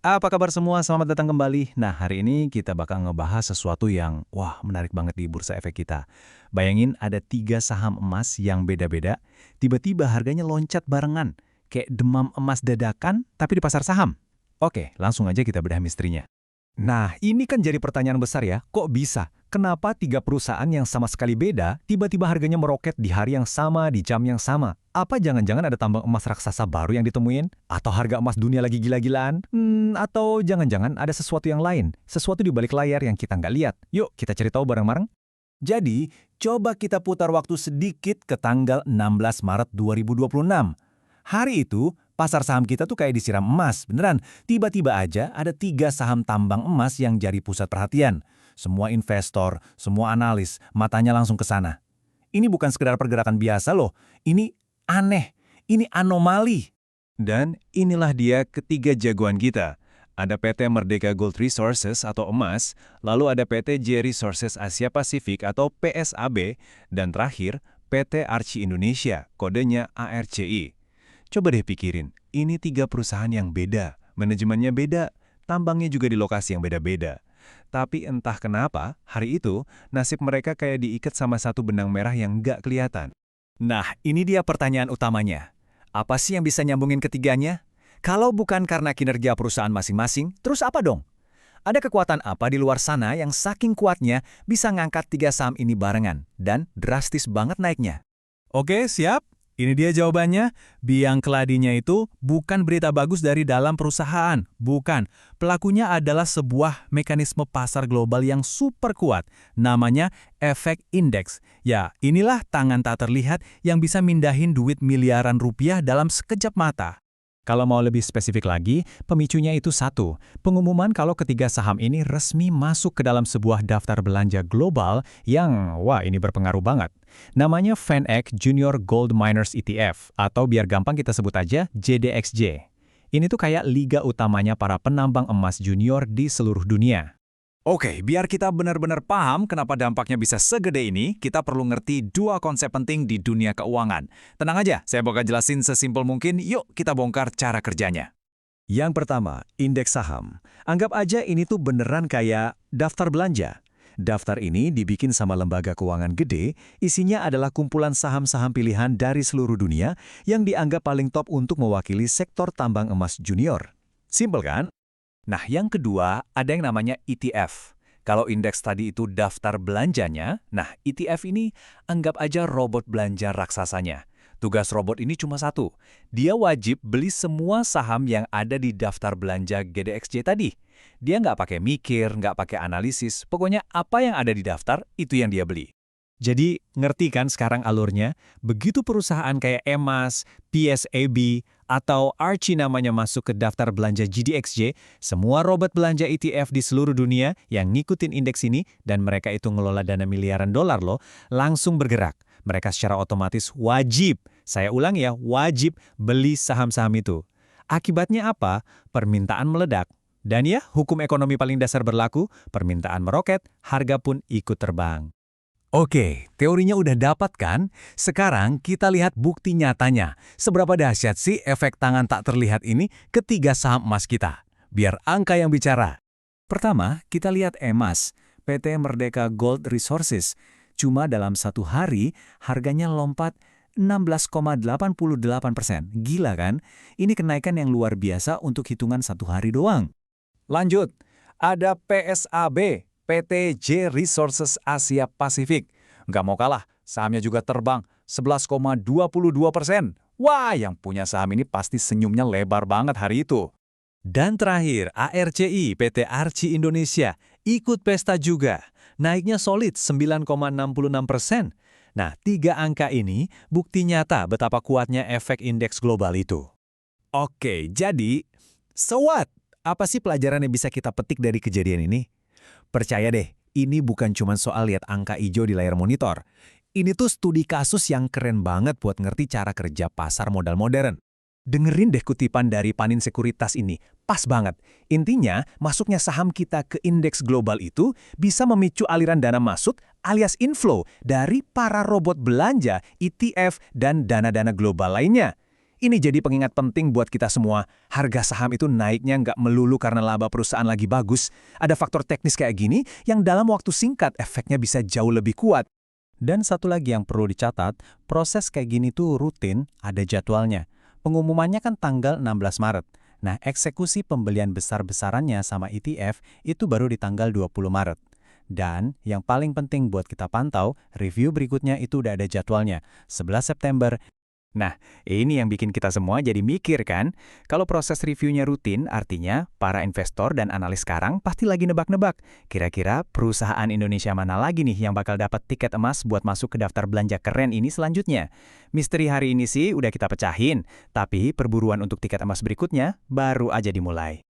Apa kabar semua? Selamat datang kembali. Nah, hari ini kita bakal ngebahas sesuatu yang, menarik banget di bursa efek kita. Bayangin ada 3 saham emas yang beda-beda, tiba-tiba harganya loncat barengan. Kayak demam emas dadakan, tapi di pasar saham. Oke, langsung aja kita bedah misterinya. Nah, ini kan jadi pertanyaan besar ya, kok bisa? Kenapa 3 perusahaan yang sama sekali beda, tiba-tiba harganya meroket di hari yang sama, di jam yang sama? Apa jangan-jangan ada tambang emas raksasa baru yang ditemuin? Atau harga emas dunia lagi gila-gilaan? Atau jangan-jangan ada sesuatu yang lain, sesuatu di balik layar yang kita nggak lihat? Yuk, kita cari tahu bareng-bareng. Jadi, coba kita putar waktu sedikit ke tanggal 16 Maret 2026. Hari itu, pasar saham kita tuh kayak disiram emas, beneran. Tiba-tiba aja ada 3 saham tambang emas yang jadi pusat perhatian. Semua investor, semua analis, matanya langsung ke sana. Ini bukan sekedar pergerakan biasa loh, ini aneh, ini anomali. Dan inilah dia ketiga jagoan kita. Ada PT Merdeka Gold Resources atau emas, lalu ada PT J Resources Asia Pasifik atau PSAB, dan terakhir PT Archie Indonesia, kodenya ARCI. Coba deh pikirin, ini 3 perusahaan yang beda, manajemennya beda, tambangnya juga di lokasi yang beda-beda. Tapi entah kenapa, hari itu nasib mereka kayak diikat sama satu benang merah yang nggak kelihatan. Nah, ini dia pertanyaan utamanya. Apa sih yang bisa nyambungin ketiganya? Kalau bukan karena kinerja perusahaan masing-masing, terus apa dong? Ada kekuatan apa di luar sana yang saking kuatnya bisa ngangkat 3 saham ini barengan dan drastis banget naiknya? Oke, siap. Ini dia jawabannya. Biang keladinya itu bukan berita bagus dari dalam perusahaan. Bukan. Pelakunya adalah sebuah mekanisme pasar global yang super kuat. Namanya efek indeks. Ya, inilah tangan tak terlihat yang bisa mindahin duit miliaran rupiah dalam sekejap mata. Kalau mau lebih spesifik lagi, pemicunya itu satu, pengumuman kalau ketiga saham ini resmi masuk ke dalam sebuah daftar belanja global yang, ini berpengaruh banget. Namanya VanEck Junior Gold Miners ETF, atau biar gampang kita sebut aja JDXJ. Ini tuh kayak liga utamanya para penambang emas junior di seluruh dunia. Oke, biar kita benar-benar paham kenapa dampaknya bisa segede ini, kita perlu ngerti 2 konsep penting di dunia keuangan. Tenang aja, saya bakal jelasin sesimpel mungkin, yuk kita bongkar cara kerjanya. Yang pertama, indeks saham. Anggap aja ini tuh beneran kayak daftar belanja. Daftar ini dibikin sama lembaga keuangan gede, isinya adalah kumpulan saham-saham pilihan dari seluruh dunia yang dianggap paling top untuk mewakili sektor tambang emas junior. Simpel kan? Nah, yang kedua, ada yang namanya ETF. Kalau indeks tadi itu daftar belanjanya, nah ETF ini anggap aja robot belanja raksasanya. Tugas robot ini cuma satu, dia wajib beli semua saham yang ada di daftar belanja GDXJ tadi. Dia nggak pakai mikir, nggak pakai analisis, pokoknya apa yang ada di daftar, itu yang dia beli. Jadi, ngerti kan sekarang alurnya? Begitu perusahaan kayak EMAS, PSAB, atau Archie namanya masuk ke daftar belanja GDXJ, semua robot belanja ETF di seluruh dunia yang ngikutin indeks ini, dan mereka itu ngelola dana miliaran dolar loh, langsung bergerak. Mereka secara otomatis wajib, saya ulang ya, wajib beli saham-saham itu. Akibatnya apa? Permintaan meledak. Dan ya, hukum ekonomi paling dasar berlaku, permintaan meroket, harga pun ikut terbang. Oke, teorinya udah dapat kan? Sekarang kita lihat bukti nyatanya. Seberapa dahsyat sih efek tangan tak terlihat ini ketiga saham emas kita? Biar angka yang bicara. Pertama, kita lihat EMAS, PT Merdeka Gold Resources. Cuma dalam satu hari, harganya lompat 16,88%. Gila kan? Ini kenaikan yang luar biasa untuk hitungan satu hari doang. Lanjut, ada PSAB. PT J Resources Asia Pasifik. Nggak mau kalah, sahamnya juga terbang 11,22%. Wah, yang punya saham ini pasti senyumnya lebar banget hari itu. Dan terakhir, ARCI, PT Archie Indonesia, ikut pesta juga. Naiknya solid 9,66%. Nah, 3 angka ini bukti nyata betapa kuatnya efek indeks global itu. Oke, jadi, so what? Apa sih pelajaran yang bisa kita petik dari kejadian ini? Percaya deh, ini bukan cuma soal lihat angka hijau di layar monitor. Ini tuh studi kasus yang keren banget buat ngerti cara kerja pasar modal modern. Dengerin deh kutipan dari Panin Sekuritas ini, pas banget. Intinya, masuknya saham kita ke indeks global itu bisa memicu aliran dana masuk alias inflow dari para robot belanja, ETF, dan dana-dana global lainnya. Ini jadi pengingat penting buat kita semua. Harga saham itu naiknya nggak melulu karena laba perusahaan lagi bagus. Ada faktor teknis kayak gini yang dalam waktu singkat efeknya bisa jauh lebih kuat. Dan satu lagi yang perlu dicatat, proses kayak gini tuh rutin, ada jadwalnya. Pengumumannya kan tanggal 16 Maret. Nah, eksekusi pembelian besar-besarannya sama ETF itu baru di tanggal 20 Maret. Dan yang paling penting buat kita pantau, review berikutnya itu udah ada jadwalnya, 11 September. Nah, ini yang bikin kita semua jadi mikir kan? Kalau proses reviewnya rutin, artinya para investor dan analis sekarang pasti lagi nebak-nebak. Kira-kira perusahaan Indonesia mana lagi nih yang bakal dapat tiket emas buat masuk ke daftar belanja keren ini selanjutnya? Misteri hari ini sih udah kita pecahin, tapi perburuan untuk tiket emas berikutnya baru aja dimulai.